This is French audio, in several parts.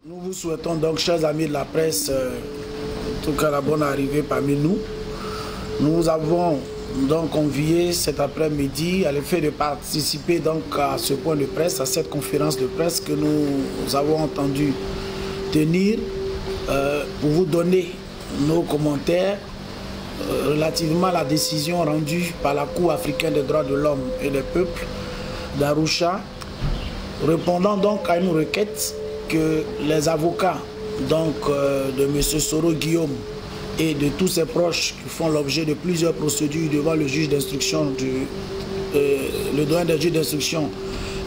Nous vous souhaitons donc, chers amis de la presse, en tout cas la bonne arrivée parmi nous. Nous avons donc convié cet après-midi à l'effet de participer donc à ce point de presse, à cette conférence de presse que nous avons entendu tenir pour vous donner nos commentaires relativement à la décision rendue par la Cour africaine des droits de l'homme et des peuples d'Arusha, répondant donc à une requête que les avocats donc, de M. Soro Guillaume et de tous ses proches qui font l'objet de plusieurs procédures devant le juge d'instruction le doyen des juges d'instruction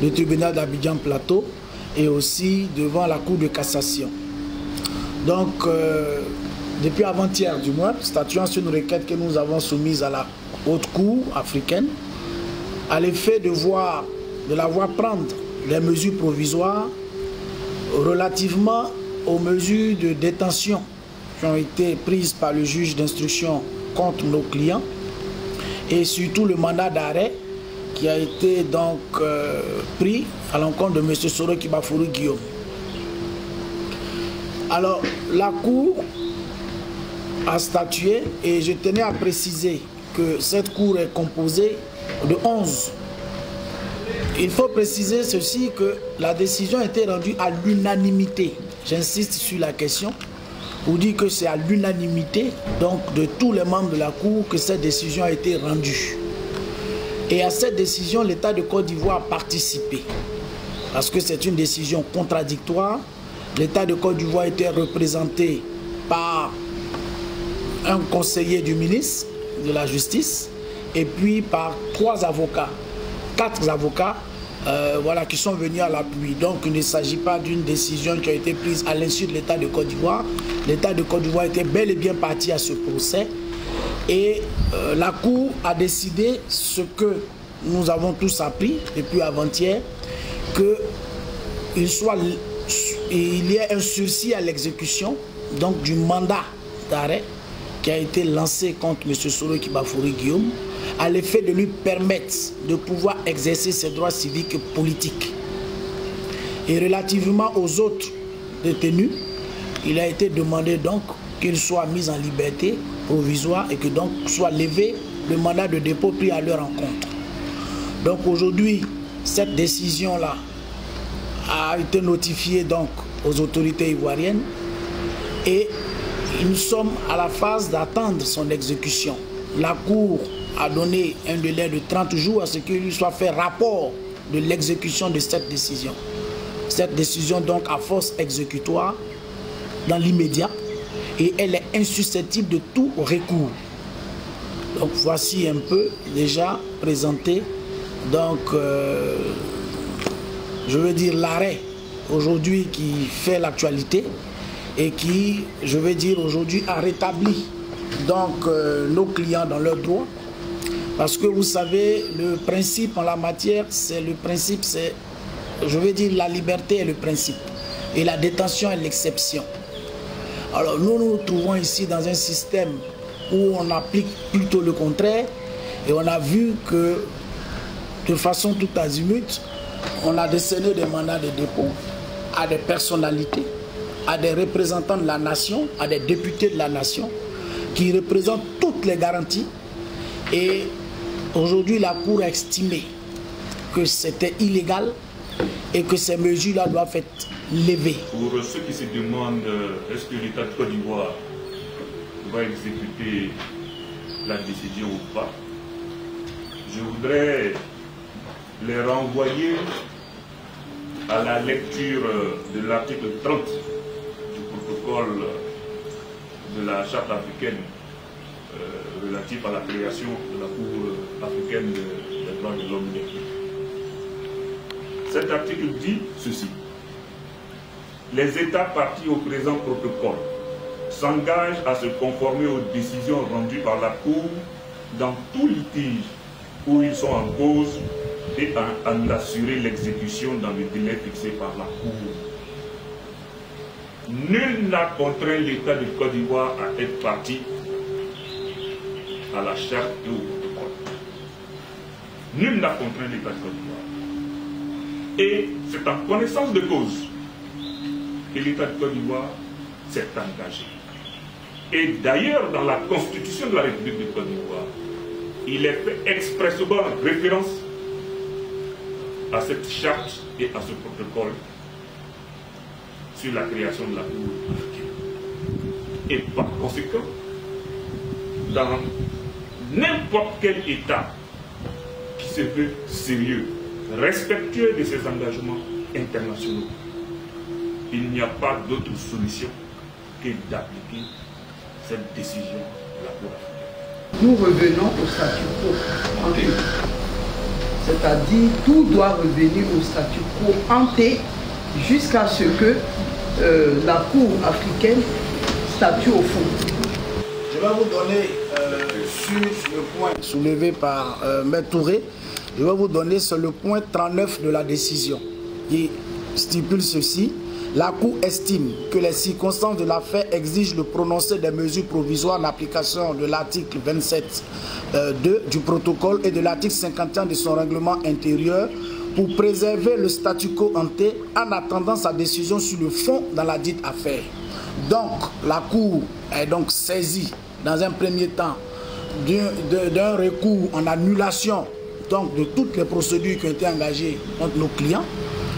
du tribunal d'Abidjan Plateau et aussi devant la Cour de cassation. Donc, depuis avant-hier du mois, statuant sur une requête que nous avons soumise à la haute cour africaine, à l'effet de la voir prendre des mesures provisoires relativement aux mesures de détention qui ont été prises par le juge d'instruction contre nos clients et surtout le mandat d'arrêt qui a été donc pris à l'encontre de M. Soro Kibafuru Guillaume. Alors, la Cour a statué et je tenais à préciser que cette Cour est composée de 11. Il faut préciser ceci, que la décision a été rendue à l'unanimité. J'insiste sur la question pour dire que c'est à l'unanimité donc de tous les membres de la Cour que cette décision a été rendue. Et à cette décision, l'État de Côte d'Ivoire a participé parce que c'est une décision contradictoire. L'État de Côte d'Ivoire était représenté par un conseiller du ministre de la Justice et puis par 4 avocats voilà, qui sont venus à l'appui. Donc il ne s'agit pas d'une décision qui a été prise à l'insu de l'État de Côte d'Ivoire. L'État de Côte d'Ivoire était bel et bien parti à ce procès et la Cour a décidé ce que nous avons tous appris depuis avant-hier, qu'il y ait un sursis à l'exécution donc du mandat d'arrêt qui a été lancé contre M. Soro Kibafuru Guillaume à l'effet de lui permettre de pouvoir exercer ses droits civiques et politiques. Et relativement aux autres détenus, il a été demandé donc qu'ils soient mis en liberté provisoire et que donc soit levé le mandat de dépôt pris à leur encontre. Donc aujourd'hui, cette décision-là a été notifiée donc aux autorités ivoiriennes et nous sommes à la phase d'attendre son exécution. La Cour a donné un délai de 30 jours à ce qu'il lui soit fait rapport de l'exécution de cette décision. Cette décision donc a force exécutoire dans l'immédiat et elle est insusceptible de tout recours. Donc voici un peu déjà présenté donc je veux dire l'arrêt aujourd'hui qui fait l'actualité et qui, je vais dire aujourd'hui, a rétabli donc nos clients dans leurs droits. Parce que vous savez, le principe en la matière, c'est le principe, c'est, je vais dire, la liberté est le principe. Et la détention est l'exception. Alors nous nous trouvons ici dans un système où on applique plutôt le contraire. Et on a vu que, de façon tout azimut, on a décerné des mandats de dépôt à des personnalités, à des représentants de la nation, à des députés de la nation, qui représentent toutes les garanties. Et aujourd'hui, la Cour a estimé que c'était illégal et que ces mesures-là doivent être levées. Pour ceux qui se demandent, est-ce que l'État de Côte d'Ivoire va exécuter la décision ou pas, je voudrais les renvoyer à la lecture de l'article 30 du protocole de la Charte africaine relatif à la création de la Cour africaine des droits de l'homme. Cet article dit ceci: les États partis au présent protocole s'engagent à se conformer aux décisions rendues par la Cour dans tout litige où ils sont en cause et à en assurer l'exécution dans le délai fixé par la Cour. Nul n'a contraint l'État de Côte d'Ivoire à être parti à la charte et au protocole. Nul n'a contraint l'État de Côte d'Ivoire. Et c'est en connaissance de cause que l'État de Côte d'Ivoire s'est engagé. Et d'ailleurs, dans la Constitution de la République de Côte d'Ivoire, il est fait expressément référence à cette charte et à ce protocole sur la création de la Cour africaine. Et par conséquent, dans n'importe quel État qui se veut sérieux, respectueux de ses engagements internationaux, il n'y a pas d'autre solution que d'appliquer cette décision de la Cour africaine. Nous revenons au statu quo ante. C'est-à-dire tout doit revenir au statu quo ante jusqu'à ce que la Cour africaine statue au fond. Je vais vous donner sur le point soulevé par Maître Touré, je vais vous donner sur le point 39 de la décision qui stipule ceci. La Cour estime que les circonstances de l'affaire exigent le prononcé des mesures provisoires en application de l'article 27.2 du protocole et de l'article 51 de son règlement intérieur pour préserver le statu quo ante en attendant sa décision sur le fond dans la dite affaire. Donc, la Cour est donc saisie dans un premier temps d'un recours en annulation donc, de toutes les procédures qui ont été engagées contre nos clients.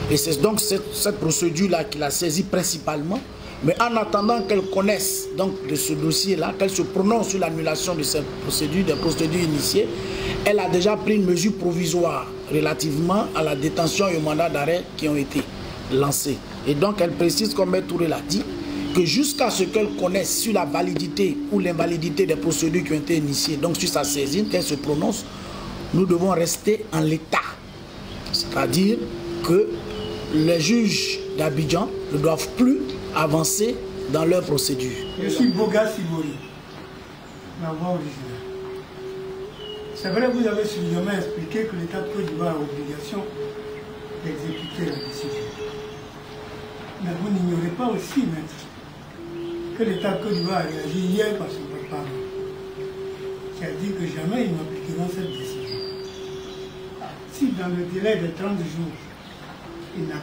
Et c'est donc cette procédure-là qui l'a saisie principalement. Mais en attendant qu'elle connaisse donc, de ce dossier-là, qu'elle se prononce sur l'annulation de cette procédure, des procédures initiées, elle a déjà pris une mesure provisoire relativement à la détention et au mandat d'arrêt qui ont été lancés. Et donc elle précise, comme M. Touré l'a dit, que jusqu'à ce qu'elle connaisse sur la validité ou l'invalidité des procédures qui ont été initiées, donc sur sa saisine, qu'elle se prononce, nous devons rester en l'état. C'est-à-dire que les juges d'Abidjan ne doivent plus avancer dans leur procédure. Je suis Boga Sibori, ma voix originale. C'est vrai que vous avez suffisamment expliqué que l'État de Côte d'Ivoire a l'obligation d'exécuter la décision. Mais vous n'ignorez pas aussi, maître, que l'État de Côte d'Ivoire a réagi hier par son porte-parole, qui a dit que jamais ils n'appliqueront cette décision. Si dans le délai de 30 jours, ils n'appliquent